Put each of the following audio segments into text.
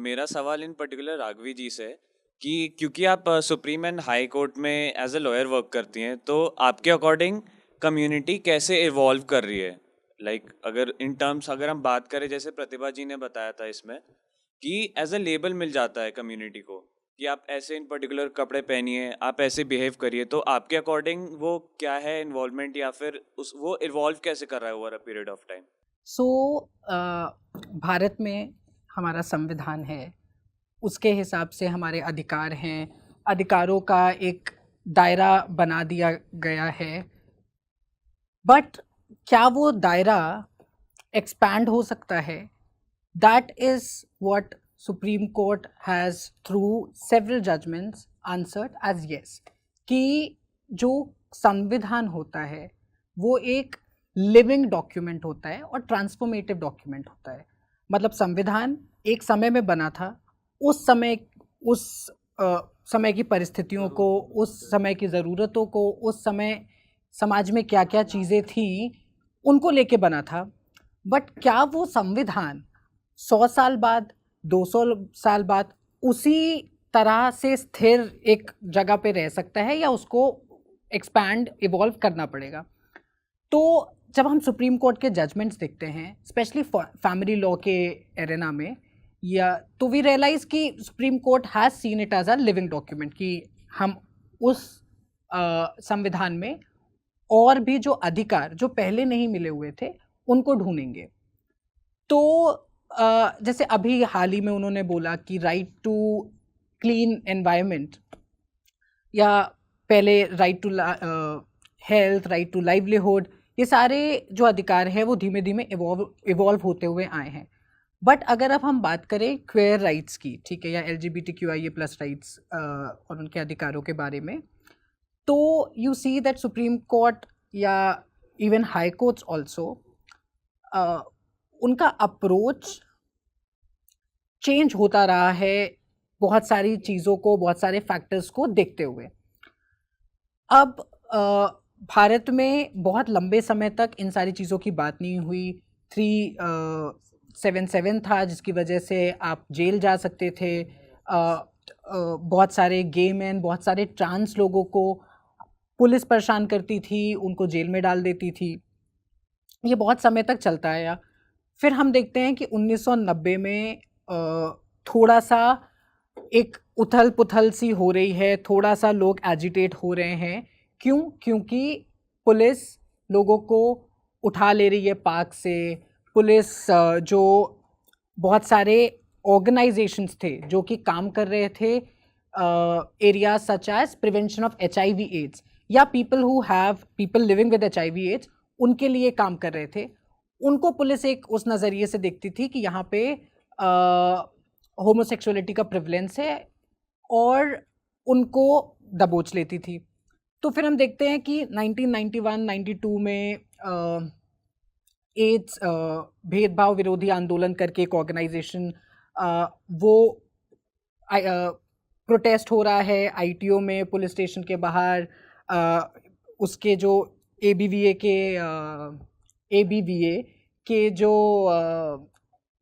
मेरा सवाल इन पर्टिकुलर राघवी जी से कि क्योंकि आप सुप्रीम एंड हाई कोर्ट में एज ए लॉयर वर्क करती हैं, तो आपके अकॉर्डिंग कम्युनिटी कैसे इवॉल्व कर रही है? अगर इन टर्म्स अगर हम बात करें, जैसे प्रतिभा जी ने बताया था इसमें कि एज ए लेबल मिल जाता है कम्युनिटी को कि आप ऐसे इन पर्टिकुलर कपड़े पहनिए, आप ऐसे बिहेव करिए, तो आपके अकॉर्डिंग वो क्या है इन्वॉल्वमेंट, या फिर उस वो इवॉल्व कैसे कर रहा है over a period of time? So Bharat में हमारा संविधान है, उसके हिसाब से हमारे अधिकार हैं, अधिकारों का एक दायरा बना दिया गया है। बट क्या वो दायरा एक्सपैंड हो सकता है? That is what Supreme Court has through several judgments answered as yes, कि जो संविधान होता है वो एक लिविंग डॉक्यूमेंट होता है और ट्रांसफॉर्मेटिव डॉक्यूमेंट होता है। मतलब संविधान एक समय में बना था, उस समय की परिस्थितियों को, उस समय की ज़रूरतों को, उस समय समाज में क्या क्या चीज़ें थी उनको लेके बना था। बट क्या वो संविधान 100 साल बाद, 200 साल बाद उसी तरह से स्थिर एक जगह पे रह सकता है, या उसको एक्सपैंड इवॉल्व करना पड़ेगा? तो जब हम सुप्रीम कोर्ट के जजमेंट्स देखते हैं, स्पेशली फैमिली लॉ के एरेना में, या तो वी रियलाइज कि Supreme Court has seen it as a living document, कि हम उस संविधान में और भी जो अधिकार जो पहले नहीं मिले हुए थे उनको ढूंढेंगे। तो जैसे अभी हाल ही में उन्होंने बोला कि राइट टू क्लीन एनवायरनमेंट, या पहले right to health, right to livelihood, ये सारे जो अधिकार हैं वो धीमे धीमे इवॉल्व होते हुए आए हैं। बट अगर अब हम बात करें क्वेयर राइट्स की, ठीक है, या LGBTQIA+ राइट्स और उनके अधिकारों के बारे में, तो you see that supreme court या इवन हाई कोर्ट्स ऑल्सो, उनका अप्रोच चेंज होता रहा है बहुत सारी चीज़ों को, बहुत सारे फैक्टर्स को देखते हुए। अब भारत में बहुत लंबे समय तक इन सारी चीज़ों की बात नहीं हुई। 377 था, जिसकी वजह से आप जेल जा सकते थे। बहुत सारे गे मैन, बहुत सारे ट्रांस लोगों को पुलिस परेशान करती थी, उनको जेल में डाल देती थी। ये बहुत समय तक चलता आया। फिर हम देखते हैं कि 1990 में थोड़ा सा एक उथल पुथल सी हो रही है, थोड़ा सा लोग एजिटेट हो रहे हैं। क्यों? क्योंकि पुलिस लोगों को उठा ले रही है पार्क से। पुलिस जो बहुत सारे ऑर्गेनाइजेशंस थे जो कि काम कर रहे थे area such as prevention of HIV AIDS, या people living with HIV AIDS, उनके लिए काम कर रहे थे। उनको पुलिस एक उस नज़रिए से देखती थी कि यहाँ पे होमोसेक्सुअलिटी का प्रिवलेंस है, और उनको दबोच लेती थी। तो फिर हम देखते हैं कि 1991-92 में एड्स भेदभाव विरोधी आंदोलन करके एक ऑर्गेनाइजेशन, वो प्रोटेस्ट हो रहा है ITO में, पुलिस स्टेशन के बाहर। उसके जो ABVA के जो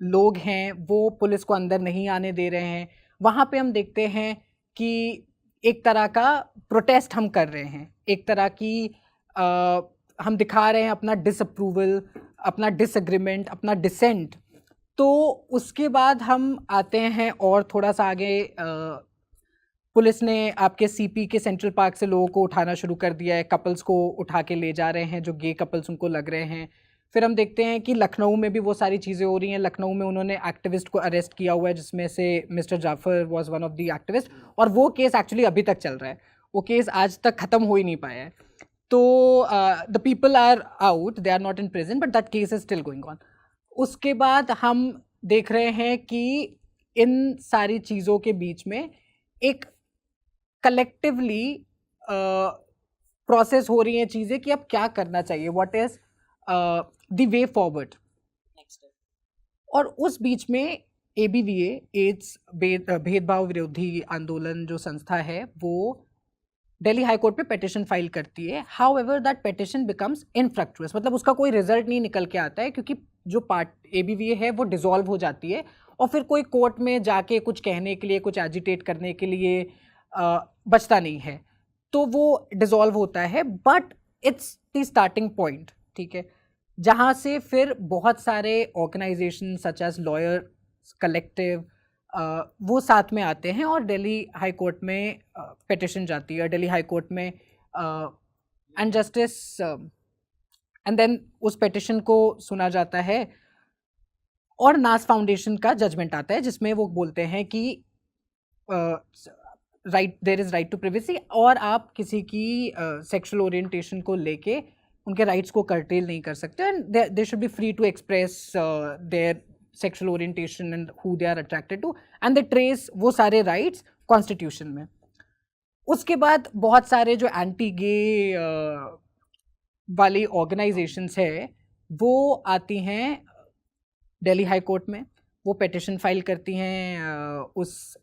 लोग हैं वो पुलिस को अंदर नहीं आने दे रहे हैं। वहाँ पे हम देखते हैं कि एक तरह का प्रोटेस्ट हम कर रहे हैं, एक तरह की हम दिखा रहे हैं अपना डिसअप्रूवल, अपना डिसएग्रीमेंट, अपना डिसेंट। तो उसके बाद हम आते हैं और थोड़ा सा आगे, पुलिस ने आपके CP के सेंट्रल पार्क से लोगों को उठाना शुरू कर दिया है, कपल्स को उठा के ले जा रहे हैं जो गे कपल्स उनको लग रहे हैं। फिर हम देखते हैं कि लखनऊ में भी वो सारी चीज़ें हो रही हैं। लखनऊ में उन्होंने एक्टिविस्ट को अरेस्ट किया हुआ है, जिसमें से mister Jafar was one of the activist, और वो केस एक्चुअली अभी तक चल रहा है। वो केस आज तक ख़त्म हो ही नहीं पाया है। तो the people are out, they are not in prison, but that case is still going on. उसके बाद हम देख रहे हैं कि इन सारी चीज़ों के बीच में एक कलेक्टिवली प्रोसेस हो रही हैं चीज़ें कि अब क्या करना चाहिए, what is the way forward. और उस बीच में ABVA, एड्स भेदभाव विरोधी आंदोलन जो संस्था है, वो दिल्ली हाई कोर्ट पे पेटिशन फाइल करती है। हाउएवर दैट पेटिशन बिकम्स इनफ्रक्चुअस, मतलब उसका कोई रिजल्ट नहीं निकल के आता है, क्योंकि जो पार्ट ABVA है वो डिसॉल्व हो जाती है और फिर कोई कोर्ट में जाके कुछ कहने के लिए, कुछ एजिटेट करने के लिए बचता नहीं है, तो वो डिसॉल्व होता है। But it's the starting point, ठीक है, जहाँ से फिर बहुत सारे organization such as lawyer collective वो साथ में आते हैं और दिल्ली हाई कोर्ट में पिटिशन जाती है, दिल्ली हाई कोर्ट में एंड जस्टिस एंड देन उस पिटिशन को सुना जाता है और नास फाउंडेशन का जजमेंट आता है जिसमें वो बोलते हैं कि right, there is right to privacy, और आप किसी की सेक्सुअल ओरिएंटेशन को लेके उनके राइट्स को कर्टेल नहीं कर सकते, and they should be free to express their sexual orientation and who they are attracted to, and they trace वो सारे राइट्स कॉन्स्टिट्यूशन में। उसके बाद बहुत सारे जो एंटी गे वाली ऑर्गेनाइजेशंस है वो आती हैं दिल्ली हाई कोर्ट में, वो पिटिशन फाइल करती हैं उस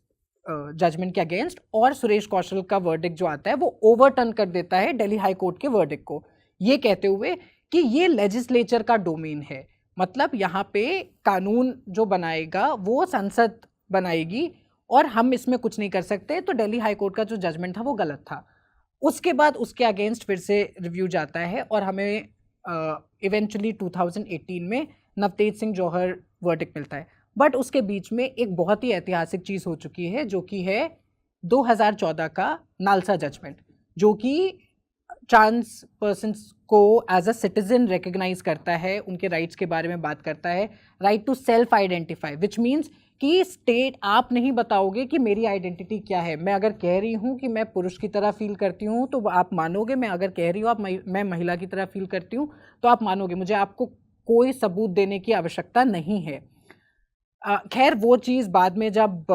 जजमेंट के अगेंस्ट, और सुरेश कौशल का वर्डिक्ट जो आता है वो ओवरटर्न कर देता है दिल्ली हाई कोर्ट के वर्डिक्ट को, ये कहते हुए कि ये लेजिस्लेचर का डोमेन है, मतलब यहाँ पे कानून जो बनाएगा वो संसद बनाएगी और हम इसमें कुछ नहीं कर सकते। तो दिल्ली हाई कोर्ट का जो जजमेंट था वो गलत था। उसके बाद उसके अगेंस्ट फिर से रिव्यू जाता है और हमें इवेंचुअली 2018 में नवतेज सिंह जौहर वर्डिक्ट मिलता है। बट उसके बीच में एक बहुत ही ऐतिहासिक चीज़ हो चुकी है जो कि है 2014 का नालसा जजमेंट, जो कि ट्रांस पर्सन्स को एज अ सिटीजन रिकग्नाइज करता है, उनके राइट्स के बारे में बात करता है, right to self identify, which means कि स्टेट आप नहीं बताओगे कि मेरी आइडेंटिटी क्या है। मैं अगर कह रही हूँ कि मैं पुरुष की तरह फील करती हूँ तो आप मानोगे, मैं अगर कह रही हूँ मैं महिला की तरह फील करती हूँ तो आप मानोगे, मुझे आपको कोई सबूत देने की आवश्यकता नहीं है। खैर वो चीज़ बाद में जब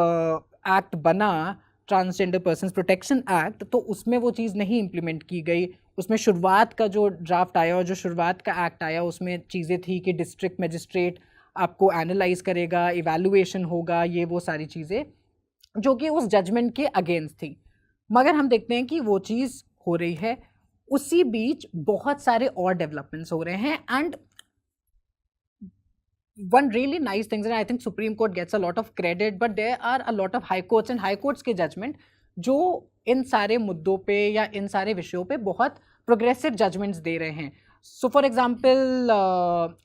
एक्ट बना, ट्रांसजेंडर पर्सन्स प्रोटेक्शन एक्ट, तो उसमें वो चीज़ नहीं इम्प्लीमेंट की गई। उसमें शुरुआत का जो ड्राफ्ट आया और जो शुरुआत का एक्ट आया उसमें चीज़ें थी कि डिस्ट्रिक्ट मजिस्ट्रेट आपको एनालाइज करेगा, इवैल्यूएशन होगा, ये वो सारी चीज़ें जो कि उस जजमेंट के अगेंस्ट थी। मगर हम देखते हैं कि वो चीज़ हो रही है, उसी बीच बहुत सारे और डेवलपमेंट्स हो रहे हैं। And one really nice things, and I think Supreme Court gets a lot of credit, but there are a lot of high courts and high courts के judgment जो इन सारे मुद्दों पे या इन सारे विषयों पे बहुत प्रोग्रेसिव जजमेंट्स दे रहे हैं। So for example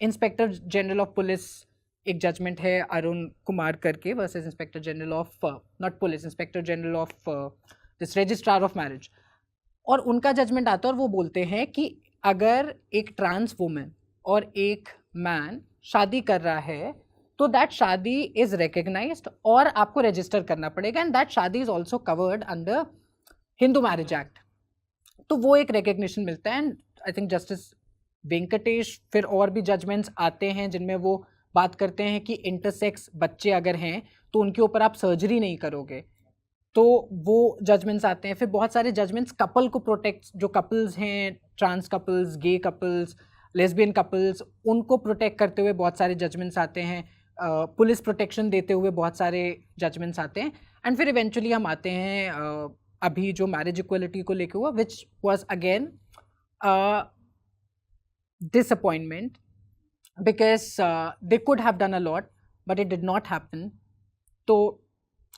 inspector general of police एक जजमेंट है अरुण कुमार करके versus inspector general of not police, inspector general of this registrar of marriage, और उनका जजमेंट आता है और वो बोलते हैं कि अगर एक ट्रांस वुमेन और एक मैन शादी कर रहा है तो दैट शादी इज रिकग्नाइज्ड और आपको रजिस्टर करना पड़ेगा, एंड दैट शादी is also covered under Hindu marriage act. तो वो एक रिकग्निशन मिलता है। And I think justice Venkatesh फिर और भी जजमेंट्स आते हैं जिनमें वो बात करते हैं कि इंटरसेक्स बच्चे अगर हैं तो उनके ऊपर आप सर्जरी नहीं करोगे, तो वो जजमेंट्स आते हैं। फिर बहुत सारे जजमेंट्स कपल को प्रोटेक्ट, जो कपल्स हैं, ट्रांस कपल्स, गे कपल्स, लेस्बियन कपल्स, उनको प्रोटेक्ट करते हुए बहुत सारे जजमेंट्स आते हैं, पुलिस प्रोटेक्शन देते हुए बहुत सारे जजमेंट्स आते हैं। एंड फिर इवेंचुअली हम आते हैं अभी जो मैरिज इक्वलिटी को लेकर हुआ, which was again disappointment because they could have done a lot but it did not happen. So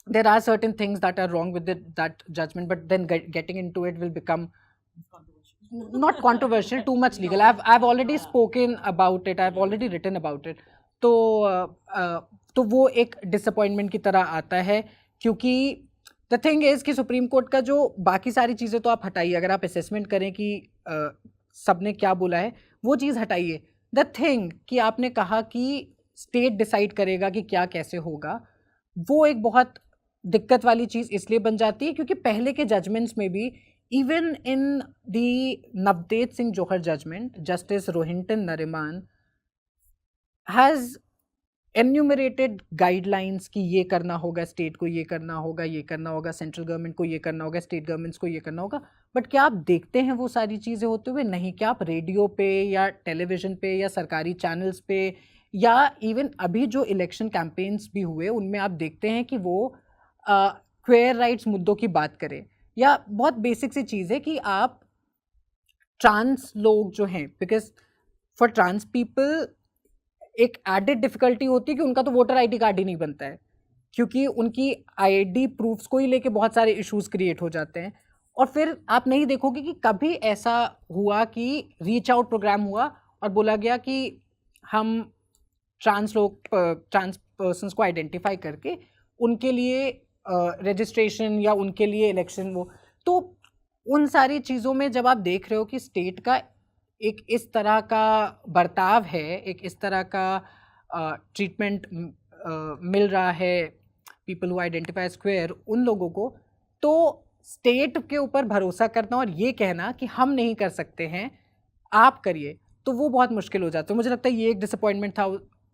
there are certain things that are wrong with that judgment, but then getting into it will become not controversial, too much legal. I've already spoken about it, I've already written about it. तो वो एक disappointment की तरह आता है, क्योंकि the thing is कि Supreme court का जो बाकी सारी चीज़ें तो आप हटाइए, अगर आप असेसमेंट करें कि सबने क्या बोला है वो चीज़ हटाइए। द थिंग कि आपने कहा कि स्टेट डिसाइड करेगा कि क्या कैसे होगा, वो एक बहुत दिक्कत वाली चीज़ इसलिए बन जाती है क्योंकि पहले के जजमेंट्स में भी, even in the Navtej Singh Johar judgment, justice Rohinton Nariman has enumerated guidelines कि ये करना होगा, स्टेट को ये करना होगा, ये करना होगा, सेंट्रल गवर्नमेंट को ये करना होगा, स्टेट गवर्नमेंट्स को ये करना होगा। बट क्या आप देखते हैं वो सारी चीज़ें होते हुए? नहीं। क्या आप रेडियो पे या टेलीविज़न पे या सरकारी चैनल्स पे या इवन अभी जो इलेक्शन कैंपेन्स भी हुए उनमें आप देखते हैं कि वो क्वेयर राइट्स मुद्दों की बात करें? या बहुत बेसिक सी चीज़ है कि आप ट्रांस लोग जो हैं, बिकॉज फॉर ट्रांस पीपल एक एडेड डिफिकल्टी होती है कि उनका तो वोटर आईडी कार्ड ही नहीं बनता है, क्योंकि उनकी आईडी प्रूफ्स को ही लेके बहुत सारे इश्यूज क्रिएट हो जाते हैं। और फिर आप नहीं देखोगे कि कभी ऐसा हुआ कि रीच आउट प्रोग्राम हुआ और बोला गया कि हम ट्रांस पर्सन्स को आइडेंटिफाई करके उनके लिए रजिस्ट्रेशन या उनके लिए इलेक्शन वो। तो उन सारी चीज़ों में जब आप देख रहे हो कि स्टेट का एक इस तरह का बर्ताव है, एक इस तरह का ट्रीटमेंट मिल रहा है पीपल हु आइडेंटिफाई स्क्वेयर उन लोगों को, तो स्टेट के ऊपर भरोसा करना और ये कहना कि हम नहीं कर सकते हैं आप करिए, तो वो बहुत मुश्किल हो जाता है। मुझे लगता है ये एक डिसअपॉइंटमेंट था।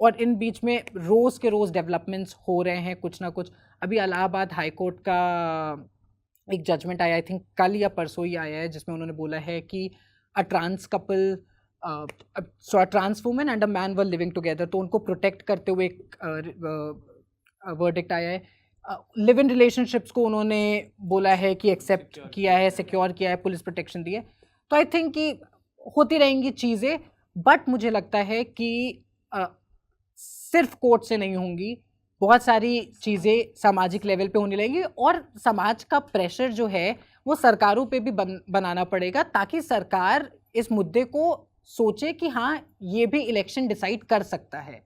और इन बीच में रोज़ के रोज़ डेवलपमेंट्स हो रहे हैं कुछ ना कुछ। अभी इलाहाबाद हाई कोर्ट का एक जजमेंट आया, आई थिंक कल या परसों ही आया है, जिसमें उन्होंने बोला है कि a trans couple so a trans woman and a man were living together, तो उनको प्रोटेक्ट करते हुए एक वर्डिक्ट आया है। लिव इन रिलेशनशिप्स को उन्होंने बोला है कि एक्सेप्ट किया है, सिक्योर किया है, पुलिस प्रोटेक्शन दी है। तो आई थिंक कि होती रहेंगी चीज़ें, बट मुझे लगता है कि सिर्फ कोर्ट से नहीं होंगी, बहुत सारी चीज़ें सामाजिक लेवल पे होने लगेंगी और समाज का प्रेशर जो है वो सरकारों पे भी बनाना पड़ेगा, ताकि सरकार इस मुद्दे को सोचे कि हाँ ये भी इलेक्शन डिसाइड कर सकता है।